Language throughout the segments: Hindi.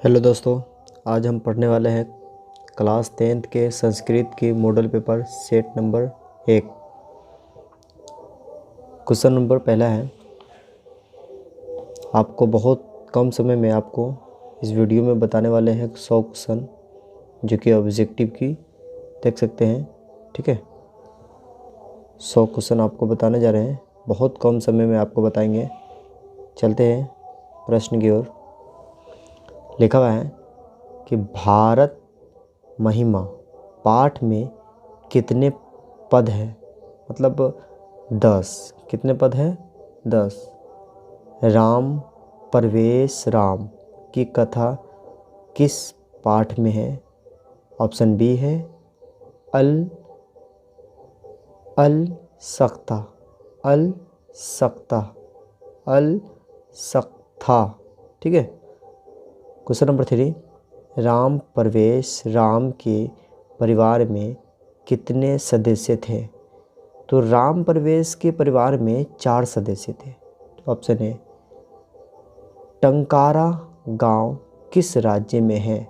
हेलो दोस्तों, आज हम पढ़ने वाले हैं क्लास 10th के संस्कृत की model paper set number 1। Question number पहला है। आपको बहुत कम समय में आपको इस वीडियो में बताने वाले हैं 100 क्वेश्चन, जो कि ऑब्जेक्टिव की देख सकते हैं। ठीक है, 100 क्वेश्चन आपको बताने जा रहे हैं, बहुत कम समय में आपको बताएंगे। चलते हैं प्रश्न की ओर। लिखा हुआ है कि भारत महिमा पाठ में कितने पद है, मतलब 10। कितने पद है? 10। राम प्रवेश राम की कथा किस पाठ में है? ऑप्शन बी है अल अल सक्ता अल सक्ता अल सक्था। ठीक है। Question number 3। राम प्रवेश राम के परिवार में कितने सदस्य थे? तो राम प्रवेश के परिवार में 4 सदस्य थे। ऑप्शन है टंकारा गांव किस राज्य में है?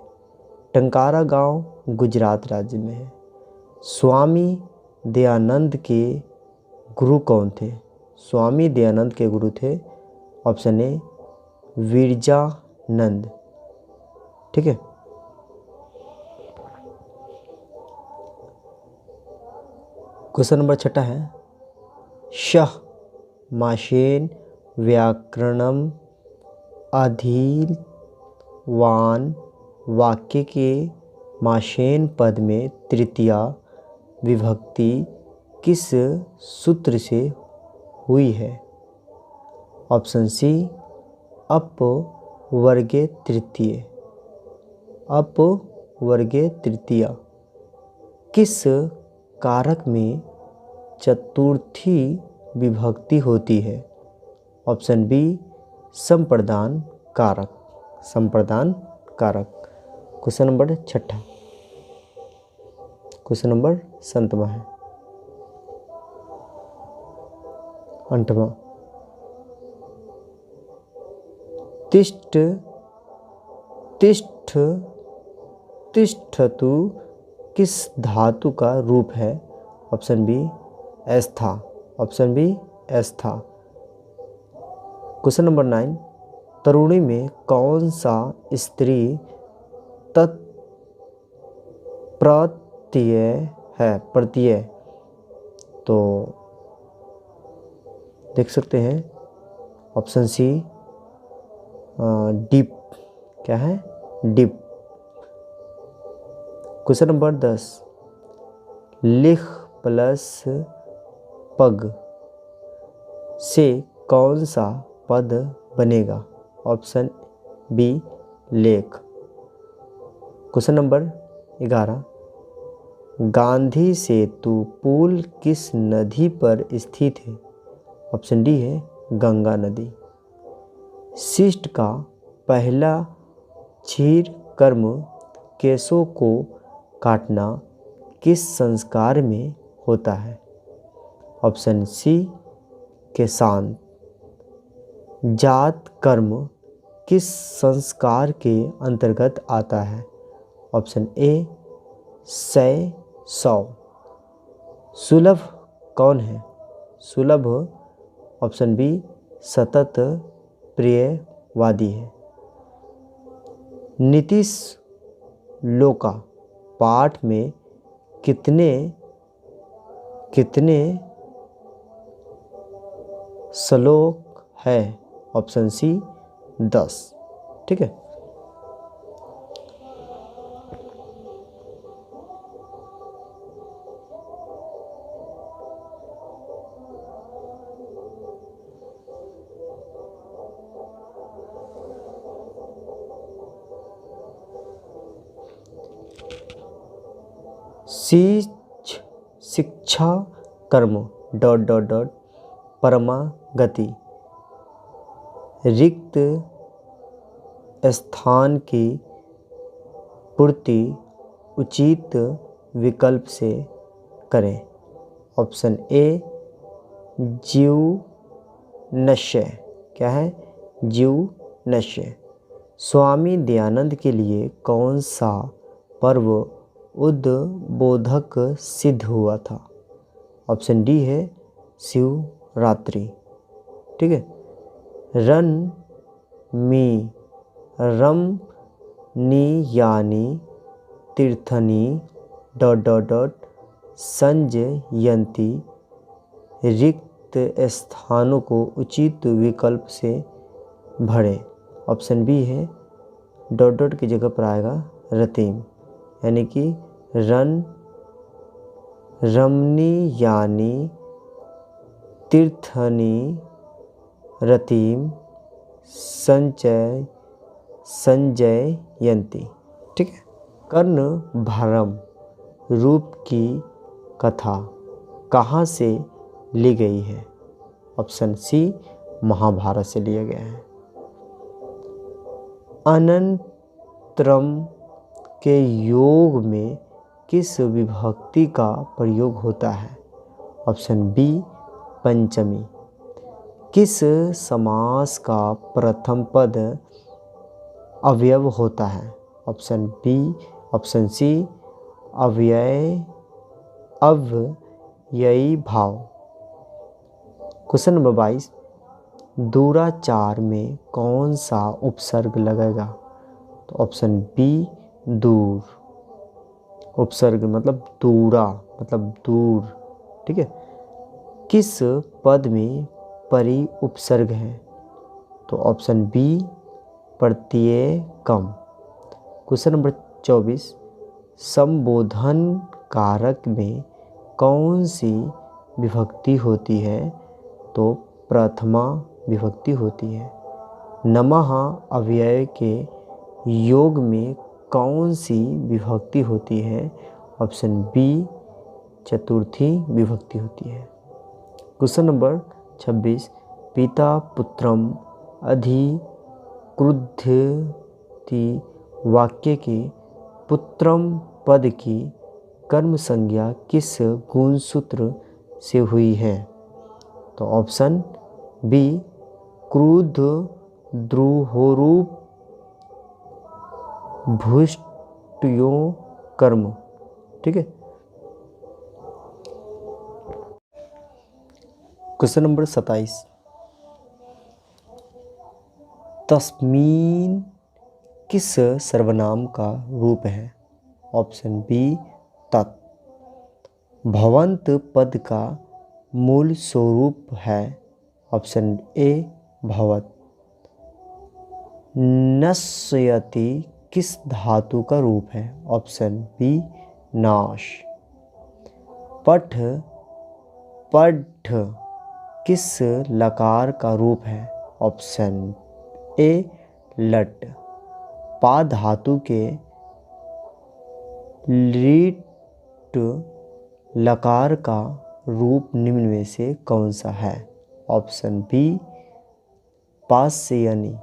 टंकारा गांव गुजरात राज्य में है। स्वामी दयानंद के गुरु कौन थे? स्वामी दयानंद के गुरु थे, ऑप्शन ए विरजानंद। ठीक है। क्वेश्चन नंबर 6 है। शह माशेन व्याकरणम अधिवान वाक्य के माशेन पद में तृतीया विभक्ति किस सूत्र से हुई है? ऑप्शन सी अपवर्गे तृतीय। अपवर्गे तृतीया। किस कारक में चतुर्थी विभक्ति होती है? ऑप्शन बी संप्रदान कारक। संप्रदान कारक। Question number 6। क्वेश्चन नंबर 7वां है, 8वां। तिष्ठ तिष्ठ तिष्ठतु किस धातु का रूप है? ऑप्शन बी एस्था। ऑप्शन बी एस्था। Question number 9। तरुणी में कौन सा स्त्री तत्प्रत्यय है? प्रत्यय। तो देख सकते हैं ऑप्शन सी डिप। क्या है? डिप। Question number 10। लिख प्लस पग से कौन सा पद बनेगा? ऑप्शन बी लेख। Question number 11। गांधी सेतु पुल किस नदी पर स्थित है? ऑप्शन डी है गंगा नदी। शिष्ट का पहला क्षीर कर्म केशों को काटना किस संस्कार में होता है? ऑप्शन सी केशांत। जात कर्म किस संस्कार के अंतर्गत आता है? Option A 100। सुलभ कौन है? सुलभ ऑप्शन बी सतत प्रियवादी है। नीतीश लोका पाठ में कितने श्लोक है? Option C 10। ठीक है। शिक्षा कर्म परमागति रिक्त स्थान की पूर्ति उचित विकल्प से करें। ऑप्शन ए जीव नश्य। क्या है? जीव नश्य। स्वामी दयानंद के लिए कौन सा पर्व उद्बोधक सिद्ध हुआ था? ऑप्शन डी है शिवरात्रि। ठीक है। रन मी रम नी यानी तीर्थनी संजयंती रिक्त स्थानों को उचित विकल्प से भरें। ऑप्शन बी है की जगह पर आएगा रतीम, यानी कि रमनी यानी तीर्थनी रतीम संजयंती। ठीक है। कर्ण भरम रूप की कथा कहाँ से ली गई है? ऑप्शन सी महाभारत से लिया गया है। अनंतरम के योग में किस विभक्ति का प्रयोग होता है? ऑप्शन बी पंचमी। किस समास का प्रथम पद अवयव होता है? ऑप्शन सी अव्ययी भाव। क्वेश्चन नंबर 22, दूराचार में कौन सा उपसर्ग लगेगा? तो ऑप्शन बी दूर। उपसर्ग मतलब दूरा मतलब दूर। ठीक है। किस पद में परि उपसर्ग है? तो ऑप्शन बी प्रत्ययकम। क्वेश्चन नंबर 24, संबोधन कारक में कौन सी विभक्ति होती है? तो प्रथमा विभक्ति होती है। नमः अव्यय के योग में कौन सी विभक्ति होती है? ऑप्शन बी चतुर्थी विभक्ति होती है। क्वेश्चन नंबर 26, पिता पुत्रम अधिक्रुद्धति वाक्य के पुत्रम पद की कर्म संज्ञा किस गुणसूत्र से हुई है? तो ऑप्शन बी क्रुद्ध द्रुहोरूप भूष्टयो कर्म। ठीक है। क्वेश्चन नंबर 27, तस्मीन किस सर्वनाम का रूप है? ऑप्शन बी तत्। भवंत पद का मूल स्वरूप है? ऑप्शन ए भवत। नश्यति किस धातु का रूप है? ऑप्शन बी नाश। पठ किस लकार का रूप है? ऑप्शन ए लट। पा धातु के लीट लकार का रूप निम्न में से कौन सा है? ऑप्शन बी पास्यनी।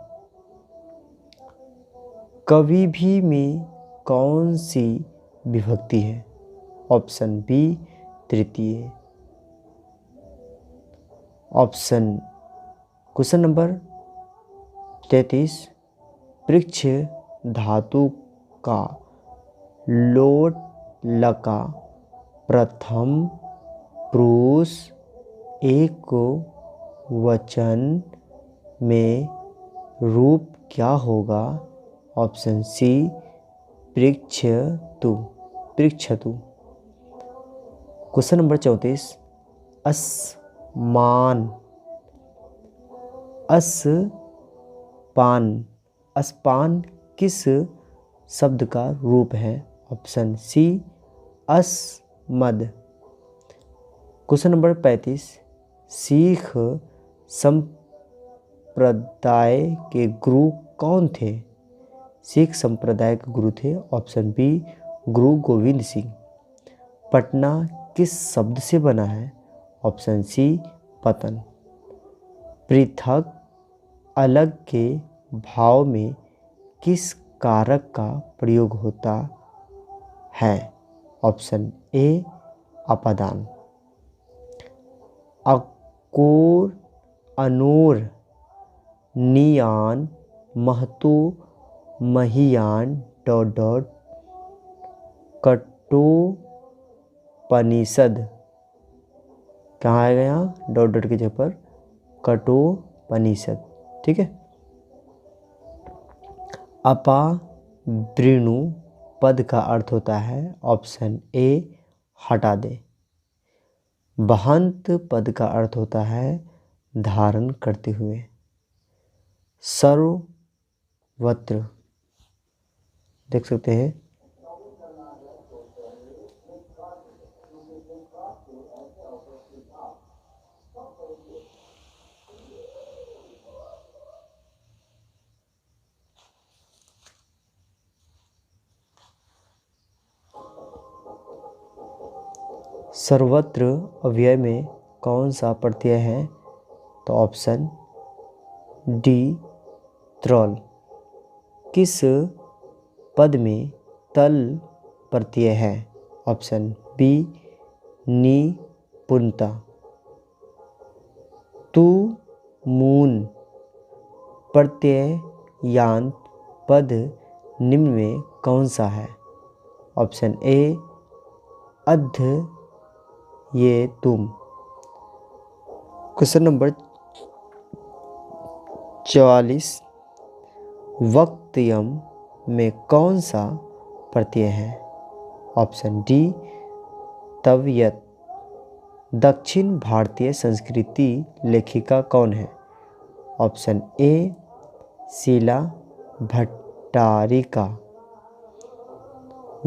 कवि भी में कौन सी विभक्ति है? ऑप्शन बी तृतीय। क्वेश्चन नंबर 33, पृक्ष धातु का लोट लका प्रथम पुरुष एक वचन में रूप क्या होगा? ऑप्शन सी पृच्छतु। क्वेश्चन नंबर 34, अस्पान किस शब्द का रूप है? ऑप्शन सी अस्मद। क्वेश्चन नंबर 35, सिख संप्रदाय के गुरु कौन थे? सिख संप्रदाय के गुरु थे ऑप्शन बी गुरु गोविंद सिंह। पटना किस शब्द से बना है? ऑप्शन सी पतन। पृथक अलग के भाव में किस कारक का प्रयोग होता है? ऑप्शन ए अपादान। अकोर अनूर नियान महतो महियान डॉट डॉट कठोपनिषद। कहाँ आएगा यहाँ डॉट डॉट की जगह पर कठोपनिषद। ठीक है। अपावृणु पद का अर्थ होता है ऑप्शन ए हटा दे। बहंत पद का अर्थ होता है धारण करते हुए। सर्वत्र देख सकते हैं सर्वत्र अव्यय में कौन सा प्रत्यय है? तो ऑप्शन डी त्रल। किस पद में तल प्रत्यय है? ऑप्शन बी निपुणता। तू मून प्रत्यय यांत पद निम्न में कौन सा है? ऑप्शन ए अध ये तुम। क्वेश्चन नंबर 44 वक्तयम में कौन सा प्रत्यय है? ऑप्शन डी तव्यत। दक्षिण भारतीय संस्कृति लेखिका कौन है? Option A Sheela Bhattarika.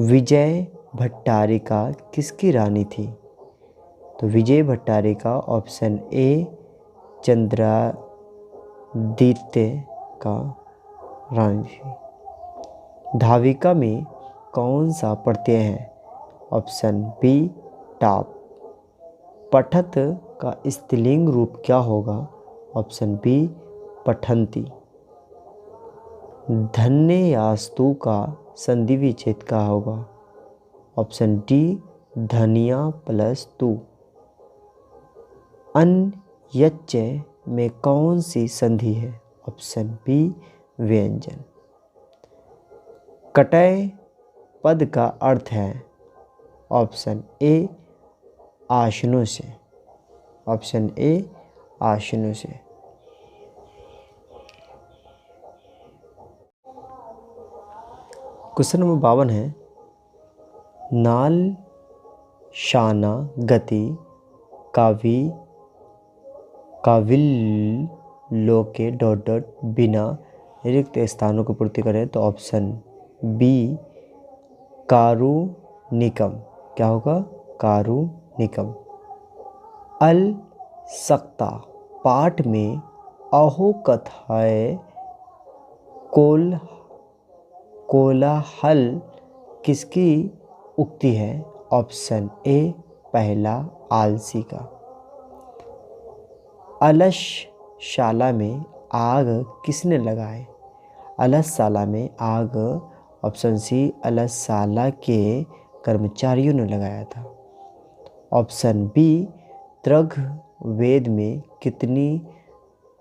विजय भट्टारिका किसकी रानी थी? तो विजय भट्टारिका ऑप्शन ए चंद्रादित्य का रानी थी। धाविका में कौन सा प्रत्यय है? Option B top. पठत का स्त्रीलिंग रूप क्या होगा? Option B पठंती। धन्ययास्तु का संधि विच्छेद क्या होगा? ऑप्शन डी धनिया प्लस तू। अन्यच्य में कौन सी संधि है? ऑप्शन बी व्यंजन। कटय पद का अर्थ है? ऑप्शन ए आसनों से। ऑप्शन ए आसनों से। क्वेश्चन नंबर 52 है नाल शाना गति काविल्लों के डॉट डॉट बिना रिक्त स्थानों की पूर्ति करें। तो ऑप्शन बी कारुनिकम। क्या होगा? कारुनिकम। अल सक्ता पाठ में अहो कथाए कोलाहल किसकी उक्ति है? ऑप्शन ए पहला आलसी का। अलसशाला में आग किसने लगाए? अलसशाला में आग ऑप्शन सी अलसशाला के कर्मचारियों ने लगाया था। ऑप्शन बी ऋग्वेद में कितनी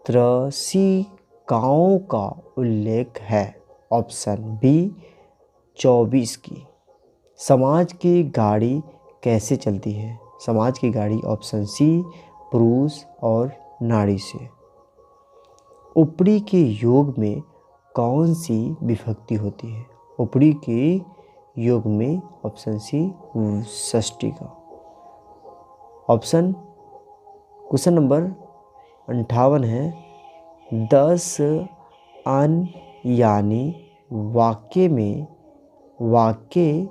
त्रसिकाओं का उल्लेख है? ऑप्शन बी 24 की। समाज की गाड़ी कैसे चलती है? समाज की गाड़ी ऑप्शन सी पुरुष और नारी से। ऊपरी के योग में कौन सी विभक्ति होती है? ऊपरी के योग में ऑप्शन सी षष्ठी का। क्वेश्चन नंबर 58 है 10 अन यानी वाक्य में वाक्य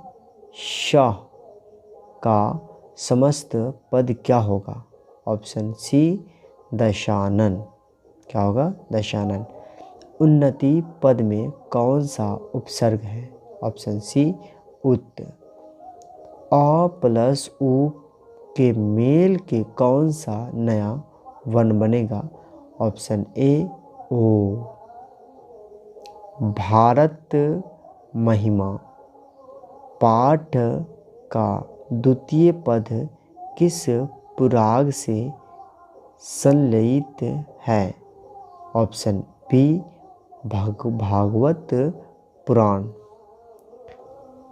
शाह का समस्त पद क्या होगा? Option C Dashanan. क्या होगा? दशानन। उन्नति पद में कौन सा उपसर्ग है? ऑप्शन सी उत। अ प्लस उ के मेल के कौन सा नया वर्ण बनेगा? ऑप्शन ए ओ। भारत महिमा पाठ का द्वितीय पद किस पुराग से संलयित है? ऑप्शन बी भागवत पुराण।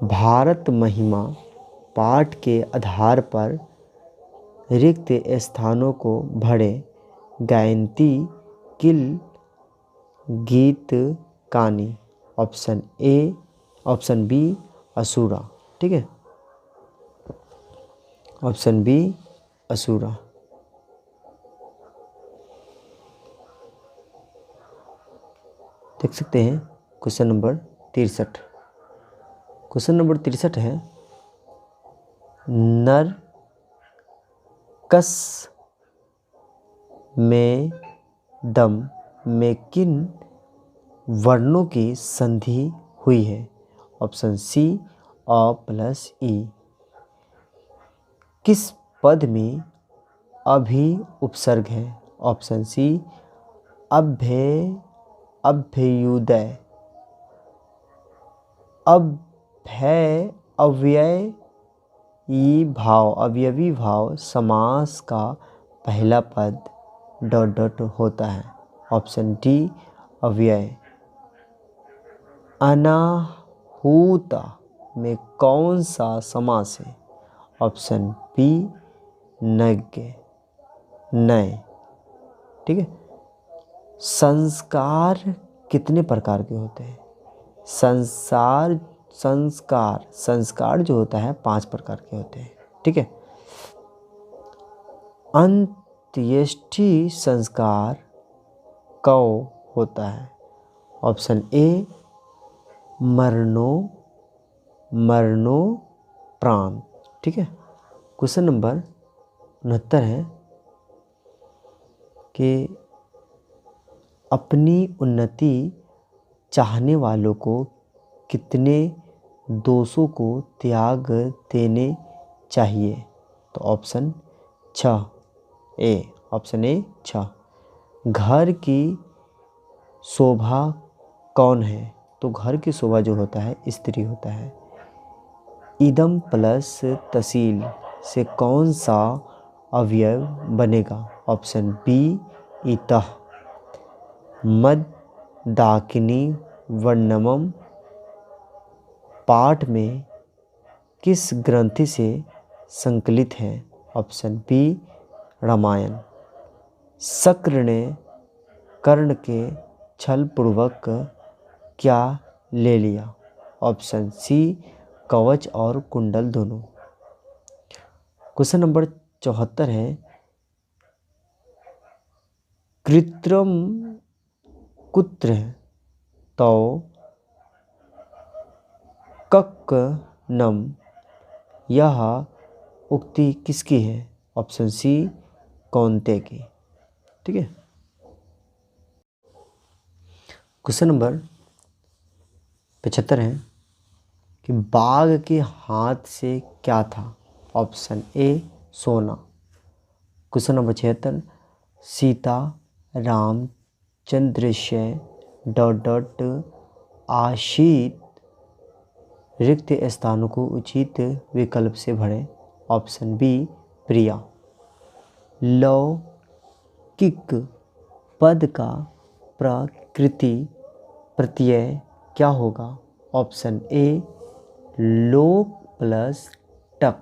भारत महिमा पाठ के आधार पर रिक्त स्थानों को भरे। गायंती किल गीत कहानी। ऑप्शन बी असुरा। ठीक है, ऑप्शन बी असुरा। देख सकते हैं क्वेश्चन नंबर 63। क्वेश्चन नंबर 63 है, नरकस में दम में किन वर्णों की संधि हुई है? ऑप्शन सी अ प्लस ई। किस पद में अभी उपसर्ग है? ऑप्शन सी अभ्युदय, अभ्यय, अवयवी भाव समास का पहला पद ... होता है। ऑप्शन डी अव्यय। अनाहुता में कौन सा समास है? ऑप्शन बी नय। ठीक है। संस्कार कितने प्रकार के होते हैं? संस्कार जो होता है 5 प्रकार के होते हैं। ठीक है। अंत्येष्टि संस्कार कब होता है? ऑप्शन ए मरणोपरांत। ठीक है। क्वेश्चन नंबर 69 है कि अपनी उन्नति चाहने वालों को कितने दोषों को त्याग देने चाहिए? तो ऑप्शन 6 ए। Option A 6। घर की शोभा कौन है? तो घर की शोभा जो होता है स्त्री होता है। इदम प्लस तसील से कौन सा अवयव बनेगा? ऑप्शन बी इतः। मद दाकिनी वर्णमम पाठ में किस ग्रंथि से संकलित है? Option B Ramayan. शक्र ने कर्ण के छल पूर्वक क्या ले लिया? ऑप्शन सी कवच और कुंडल दोनों। क्वेश्चन नंबर 74 है, कृत्रिम कुत्र तो कक्कनम यह उक्ति किसकी है? ऑप्शन सी कौनते की। ठीक है। क्वेश्चन नंबर 75 है कि बाघ के हाथ से क्या था? ऑप्शन ए सोना। क्वेश्चन नंबर 76, सीता राम चंद्रस्य ... आशित रिक्त स्थानों को उचित विकल्प से भरें। ऑप्शन बी प्रिया। लौकिक पद का प्रकृति प्रत्यय क्या होगा? ऑप्शन ए लोक प्लस टक।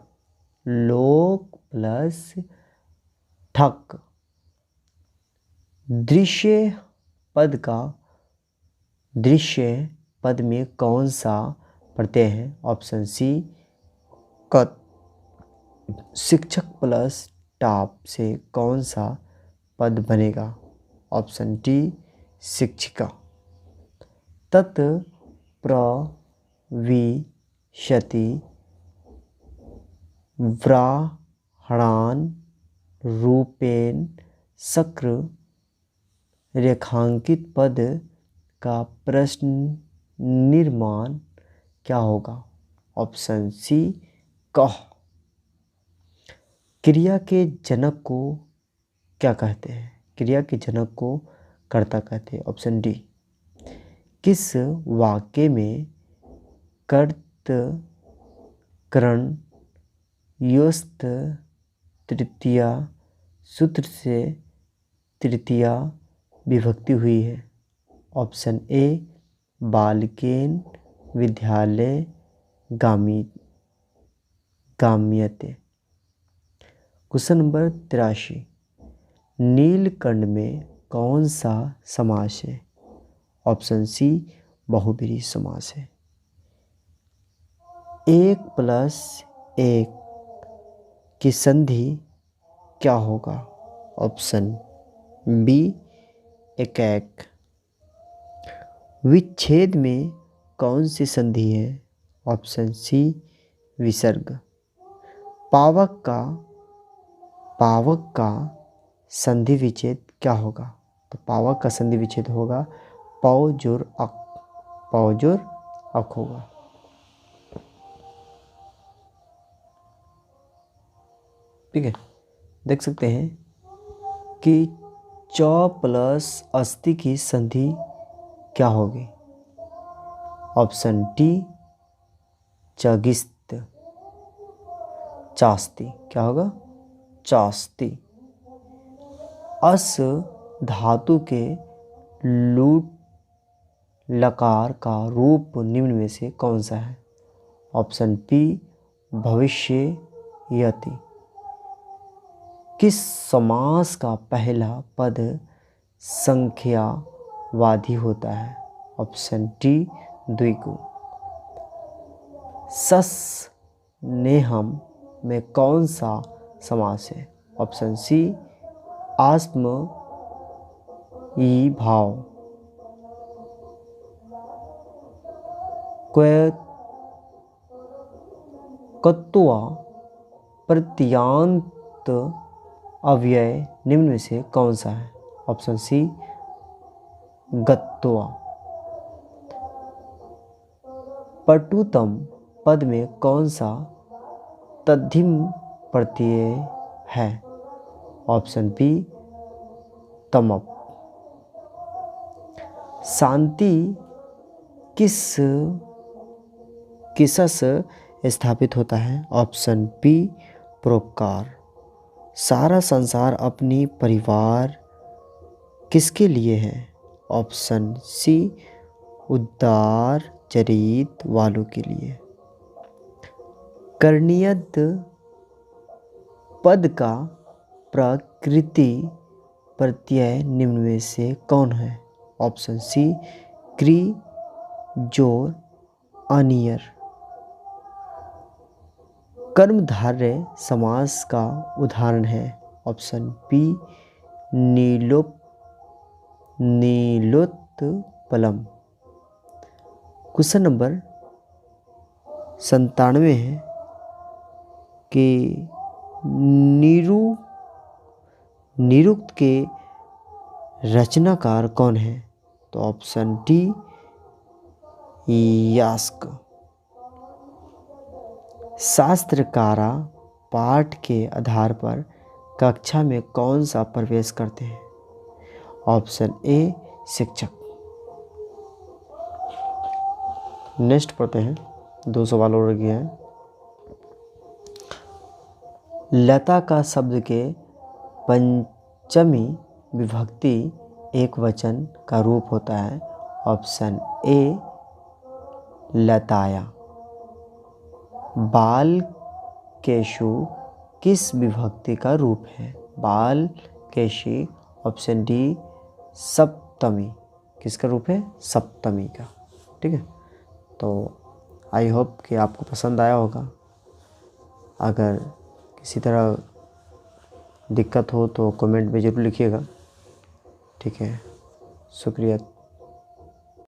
लोक प्लस ठक। दृश्य पद में कौन सा प्रत्यय है? ऑप्शन सी कत। शिक्षक प्लस टाप से कौन सा पद बनेगा? ऑप्शन डी शिक्षिका। तत् प्रविशति व्राह्मणान रूपेण शक्र रेखांकित पद का प्रश्न निर्माण क्या होगा? ऑप्शन सी कह। क्रिया के जनक को क्या कहते हैं? क्रिया के जनक को कर्ता कहते हैं। Option D. किस वाक्य में कर्त करण योस्त तृतीया सूत्र से तृतीया विभक्ति हुई है? ऑप्शन ए बालकेन विद्यालय गाम्यते। क्वेश्चन नंबर 83, नीलकंठ में कौन सा समास है? ऑप्शन सी बहुब्रीहि समास है। 1+1 की संधि क्या होगा? ऑप्शन बी एक। विच्छेद में कौन सी संधि है? ऑप्शन सी विसर्ग। पावक का संधि विच्छेद क्या होगा? तो पावक का संधि विच्छेद होगा पौ जोर अक होगा। ठीक है, देख सकते हैं कि च प्लस अस्ति की संधि क्या होगी? ऑप्शन डी चगिस्त चास्ती। क्या होगा? चास्ती। अस धातु के लूट लकार का रूप निम्न में से कौन सा है? ऑप्शन पी भविष्यति। किस समास का पहला पद संख्यावादी होता है? Option D द्विगु। सस नेहम में कौन सा समास है? ऑप्शन सी आत्म ई भाव। कत्वा प्रत्यांत अव्यय निम्न में से कौन सा है? ऑप्शन सी गत्वा। पटुतम पद में कौन सा तद्धिम प्रत्यय है? Option B तमप। शांति किसस स्थापित होता है? ऑप्शन बी परोपकार। सारा संसार अपनी परिवार किसके लिए है? ऑप्शन सी उदार चरित वालों के लिए। कर्णियद पद का प्रकृति प्रत्यय निम्न में से कौन है? ऑप्शन सी क्री जोर अनियर। कर्मधारय समास का उदाहरण है? ऑप्शन बी नीलोत्पलम। क्वेश्चन नंबर 97 है कि निरुक्त के रचनाकार कौन है? तो ऑप्शन डी यास्क। शास्त्रकारा पाठ के आधार पर कक्षा में कौन सा प्रवेश करते हैं? ऑप्शन ए शिक्षक। नेक्स्ट पढ़ते हैं, 2 सवाल और गए हैं। लता का शब्द के पंचमी विभक्ति एक वचन का रूप होता है? ऑप्शन ए लताया। बाल केशु किस विभक्ति का रूप है? बाल केशी। ऑप्शन डी सप्तमी। किसका रूप है? सप्तमी का। ठीक है, तो आई होप कि आपको पसंद आया होगा। अगर किसी तरह दिक्कत हो तो कमेंट में ज़रूर लिखिएगा। ठीक है, शुक्रिया।